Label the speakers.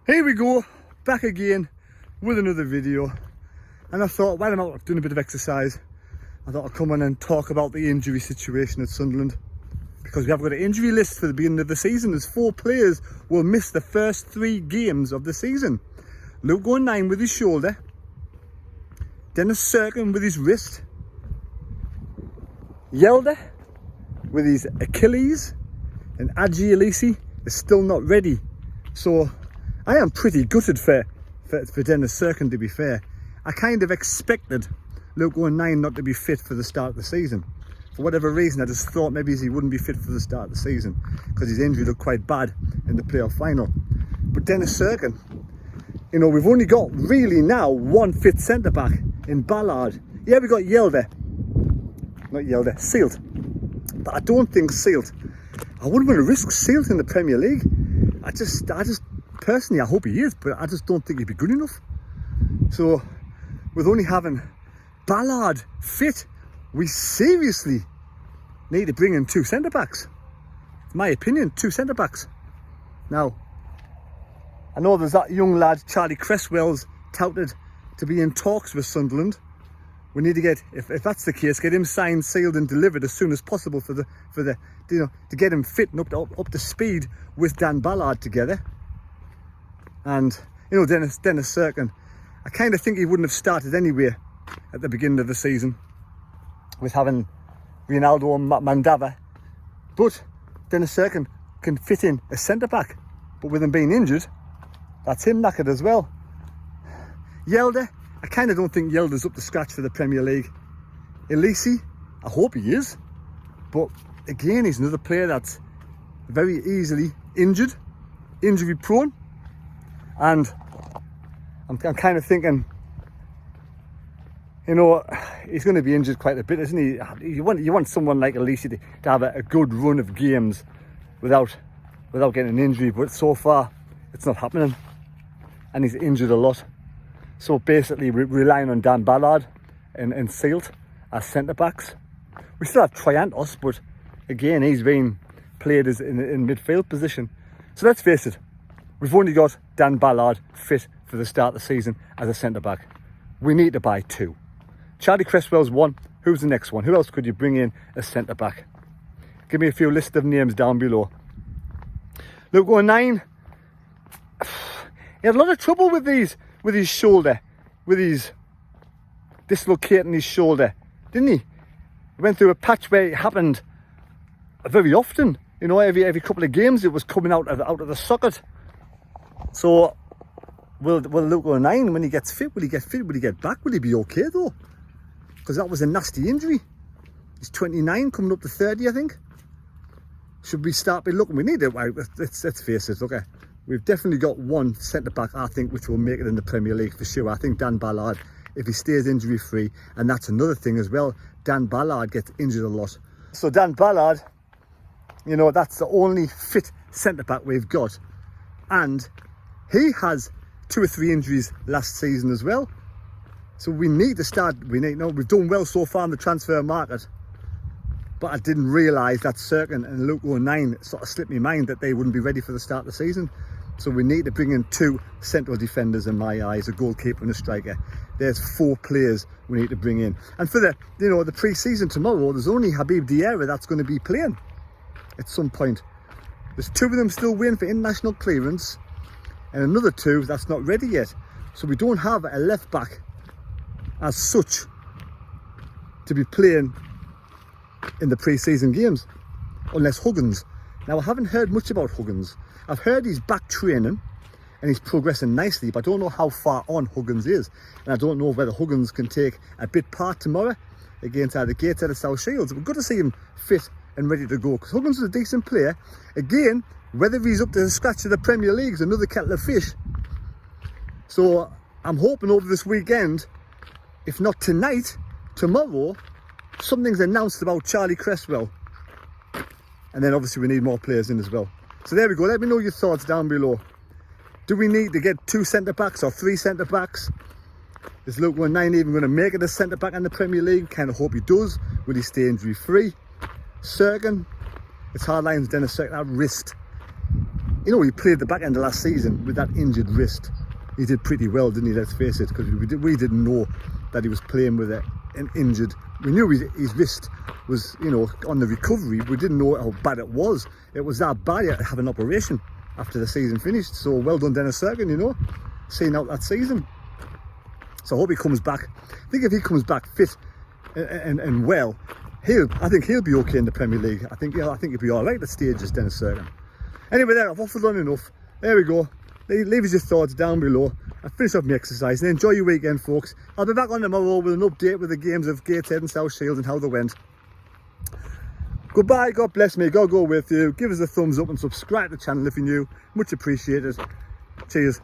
Speaker 1: Here we go, back again with another video. And I thought, while I'm out doing a bit of exercise, I thought I'd come on and talk about the injury situation at Sunderland. Because we have got an injury list for the beginning of the season. There's 4 players will miss the first 3 games of the season. Luke 9 with his shoulder. Dennis Sirkin with his wrist. Yelder with his Achilles. And Adji Elisi is still not ready. So I am pretty gutted for Dennis Sirkin, to be fair. I kind of expected Luke 9 not to be fit for the start of the season. For whatever reason, I just thought maybe he wouldn't be fit for the start of the season because his injury looked quite bad in the playoff final. But Dennis Sirkin, you know, we've only got really now one fit centre-back in Ballard. Yeah, we got Sealt. But I don't think Sealt, I wouldn't want to risk Sealt in the Premier League. I just personally, I hope he is, but I just don't think he'd be good enough. So with only having Ballard fit, we seriously need to bring in 2 centre-backs. In my opinion, 2 centre-backs. Now, I know there's that young lad, Charlie Cresswell's touted to be in talks with Sunderland. We need to get, if that's the case, get him signed, sealed and delivered as soon as possible for the you know, to get him fit and up to speed with Dan Ballard together. And, you know, Dennis Sirkin, I kind of think he wouldn't have started anyway at the beginning of the season with having Ronaldo and Mandava. But Dennis Sirkin can fit in a centre-back. But with him being injured, that's him knackered as well. Yelder, I kind of don't think Yelder's up to scratch for the Premier League. Elisi, I hope he is. But again, he's another player that's very easily injured, injury prone. And I'm kind of thinking, you know, he's going to be injured quite a bit, isn't he? You want someone like Elisi to have a good run of games without getting an injury, but so far it's not happening, and he's injured a lot. So basically, we're relying on Dan Ballard and Sealt as centre backs. We still have Triantos, but again, he's being played as in midfield position. So let's face it, we've only got Dan Ballard fit for the start of the season as a centre back. We need to buy 2. Charlie Cresswell's 1. Who's the next one? Who else could you bring in as centre back? Give me a few list of names down below. Luke 9. He had a lot of trouble with his shoulder, with his dislocating his shoulder, didn't he? He went through a patch where it happened very often. You know, every couple of games it was coming out of the socket. So will Luke 9, when he gets fit, will he get fit? Will he get back? Will he be okay though? Because that was a nasty injury. He's 29, coming up to 30, I think. Should we start by looking? We need it. Let's face it. Okay, we've definitely got one centre back, I think, which will make it in the Premier League for sure. I think Dan Ballard, if he stays injury free, and that's another thing as well. Dan Ballard gets injured a lot. So Dan Ballard, you know, that's the only fit centre back we've got, and he has 2 or 3 injuries last season as well. So we need to start, we've done well so far in the transfer market, but I didn't realise that Sirkin and Luke 9 sort of slipped my mind that they wouldn't be ready for the start of the season. So we need to bring in 2 central defenders in my eyes, a goalkeeper and a striker. There's 4 players we need to bring in. And for the pre-season tomorrow, there's only Habib Diarra that's going to be playing at some point. There's 2 of them still waiting for international clearance, and another 2 that's not ready yet. So we don't have a left back as such to be playing in the pre-season games, unless Huggins. Now, I haven't heard much about Huggins. I've heard he's back training and he's progressing nicely, but I don't know how far on Huggins is, and I don't know whether Huggins can take a bit part tomorrow against either Gateshead or South Shields. We're good to see him fit and ready to go, because Huggins is a decent player. Again, whether he's up to the scratch of the Premier League is another kettle of fish. So I'm hoping over this weekend, if not tonight, tomorrow, something's announced about Charlie Cresswell. And then obviously we need more players in as well. So there we go. Let me know your thoughts down below. Do we need to get 2 centre-backs or 3 centre-backs? Is Luke 9 even going to make it a centre-back in the Premier League? Kind of hope he does. Will he stay injury-free? Sirkin, it's hard lines, Dennis Sirkin, that wrist. you know, he played the back end of last season with that injured wrist. He did pretty well, didn't he? Let's face it, because we didn't know that he was playing with an injured. We knew his wrist was, you know, on the recovery. We didn't know how bad it was. It was that bad. He had to have an operation after the season finished. So well done, Dennis Serkin, you know, seeing out that season. So I hope he comes back. I think if he comes back fit and well, I think he'll be okay in the Premier League. I think he'll be all right at the stages, Dennis Serkin. Anyway, there, I've waffled on enough. There we go. Leave us your thoughts down below. I finished off my exercise and enjoy your weekend, folks. I'll be back on tomorrow with an update with the games of GUTTED and South Shields and how they went. Goodbye, God bless me, God go with you. Give us a thumbs up and subscribe to the channel if you're new. Much appreciated. Cheers.